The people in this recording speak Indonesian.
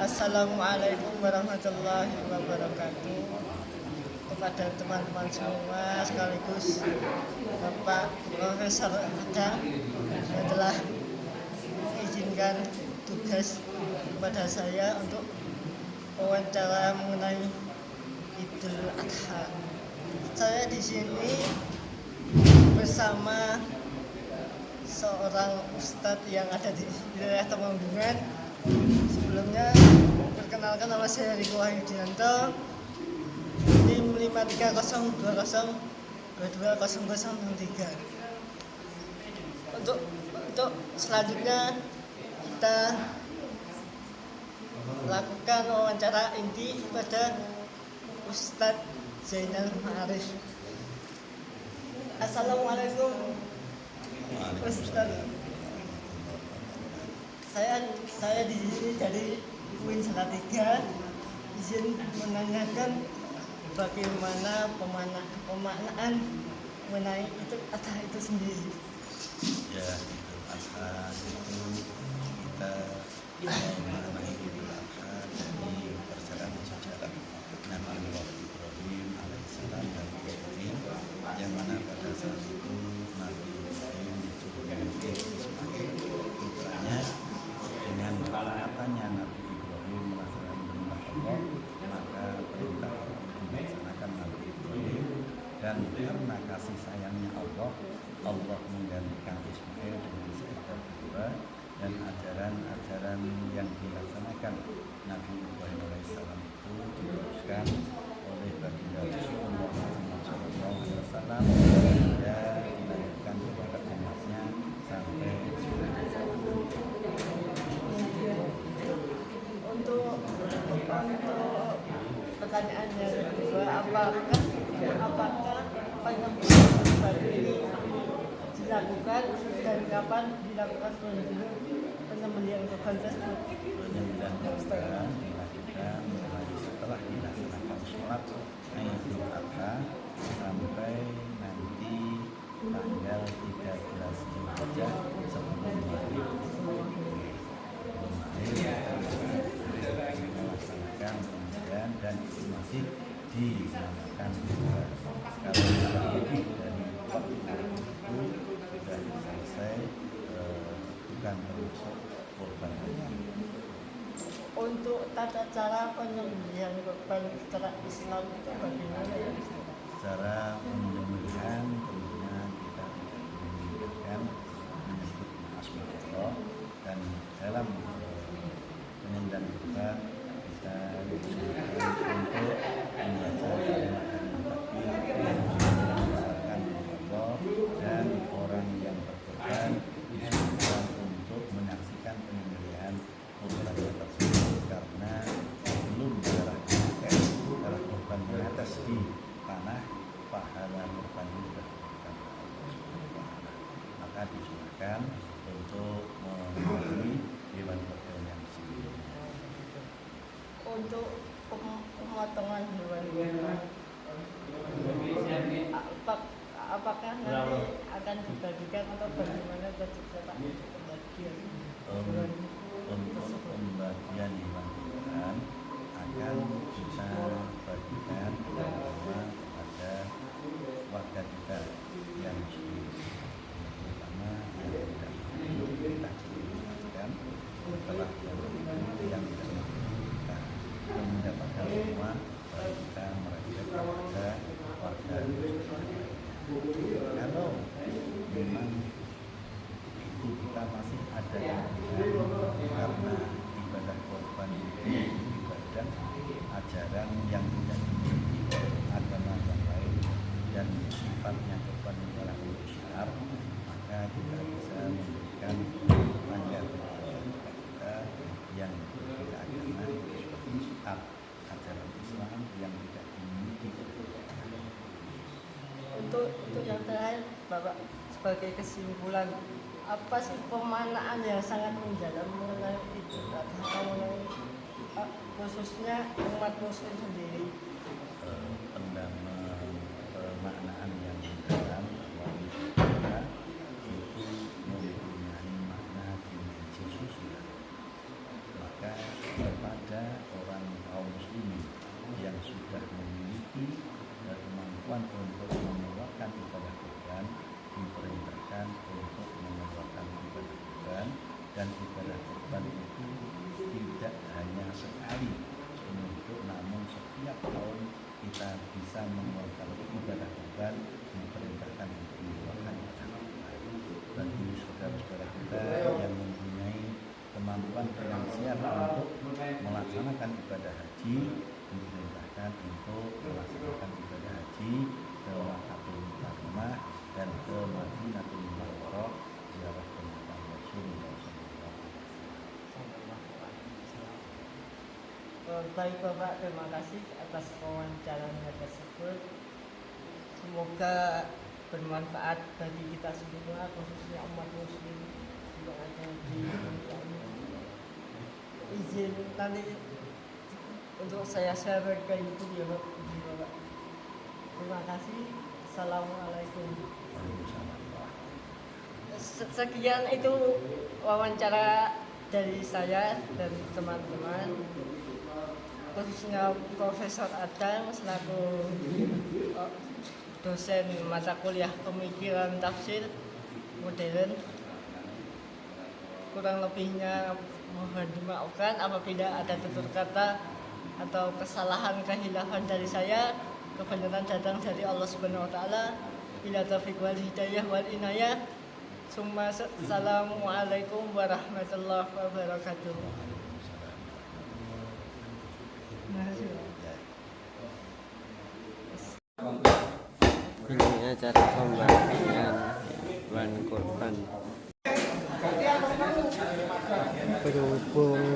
Assalamualaikum warahmatullahi wabarakatuh. Kepada teman-teman semua sekaligus Bapak Profesor Aga yang telah mengizinkan tugas kepada saya untuk wawancara mengenai Idul Adha. Saya di sini bersama seorang ustadz yang ada di wilayah Temanggungan. Sebelumnya perkenalkan, nama saya Riko Wahyudianto, NIM 53020220003. Untuk selanjutnya kita lakukan wawancara inti pada Ustadz Zainal Ma'arif. Assalamualaikum Ustadz. Saya di sini dari UIN Salatiga, izin menanyakan bagaimana pemaknaan mengenai Idul Adha itu sendiri. Ya, Idul Adha itu kita mengenai Idul Adha dari perjalanan sejarah Nabi Ibrahim alaihissalam dan Ibrahim, yang mana pada saat itu Nabi Ibrahim disuruh Ismail putranya. Dengan ketaatan Nabi Ibrahim melaksanakan perintah Allah, maka perintah dilaksanakan Nabi Ibrahim, dan karena kasih sayangnya Allah menggantikan Ismail dengan seekor domba, dan ajaran-ajaran yang dilaksanakan Nabi Ibrahim alaihissalam itu diteruskan oleh baginda Rasulullah SAW hingga dilanjutkan kepada umatnya sampai Untuk pertanyaan yang kedua, apakah penyembahan ini dilakukan dan kapan dilakukan penyembelihan korban tersebut? Penyembelihan korban dilakukan mulai setelah dilaksanakan sholat Idul Adha sampai nanti tanggal 13 Zulhijjah sebelum maghrib. Melaksanakan penyembelihan, dan itu masih dinamakan kalau lebih dari waktu itu sudah selesai, bukan termasuk korban. Untuk tata cara penyembelihan korban secara Islam itu bagaimana ya? Secara penyembelihan tentunya kita mengingatkan menyebut asmaullah, dan dalam penyembelihan korban kita diusahakan untuk membaca kalimat takbir mengesahkan Allah, dan orang yang berkorban diusahakan untuk menyaksikan penyembelihan korban tersebut, karena sebelum darah korban menetes di tanah, pahala korban itu sudah diberikan Allah SWT. Maka diusahakan untuk memenuhi hewan korban yang sebelumnya. Untuk pemotongan hewan, apakah nanti akan dibagikan atau bagaimana Pak pembagian? Untuk pembagian hewan kurban akan kita bagikan terutama kepada warga kita yang miskin, terutama yang tidak mampu, kita prioritaskan. Setelah yang tidak mampu, kita mendapatkan semua, baru kita merajak kepada warga miskin. Kalau memang itu kita masih ada kelebihan, karena ibadah korban itu ibadah ajaran yang tidak dimiliki agama yang lain, dan sifatnya korban adalah untuk syiar, maka kita bisa memberikan tangga kita yang berbeda agama seperti syiar ajaran Islam yang tidak dimiliki. Untuk yang terakhir, Bapak, sebagai kesimpulan, apa sih pemaknaan yang sangat mendalam mengenai Idul Adha, mengenai khususnya umat muslim sendiri? Pemaknaan yang mendalam bahwa Idul Adha itu mempunyai makna dimensi sosial. Maka kepada yang sudah memiliki kemampuan untuk mengeluarkan ibadah kurban diperintahkan untuk mengeluarkan ibadah kurban, dan ibadah kurban itu tidak hanya sekali seumur, namun setiap tahun kita bisa mengeluarkan ibadah kurban, diperintahkan untuk mengeluarkan ibadah kurban. Bagi saudara-saudara kita yang mempunyai kemampuan finansial untuk melaksanakan ibadah haji, diperintahkan untuk melaksanakan ibadah haji ke Makkahul Mukarramah dan ke Madinatul Munawwarah, ziarah ke makam Rasulullah SAW. Baik Bapak, terima kasih atas wawancaranya tersebut. Semoga bermanfaat bagi kita semua, khususnya umat muslim yang ada di Indonesia. Izin nanti untuk saya share ke YouTube ya Bapak. Terima kasih. Assalamualaikum. Sekian itu wawancara dari saya dan teman-teman, khususnya Profesor Adam selaku dosen mata kuliah pemikiran tafsir modern. Kurang lebihnya mohon dimaafkan apabila ada tutur kata atau kesalahan kehilafan dari saya. Kebenaran datang dari Allah Subhanahu wa taala. Bila taufiq wal hidayah wal inayah. Assalamualaikum warahmatullahi wabarakatuh. Ini acara pembagian hewan kurban. Berhubung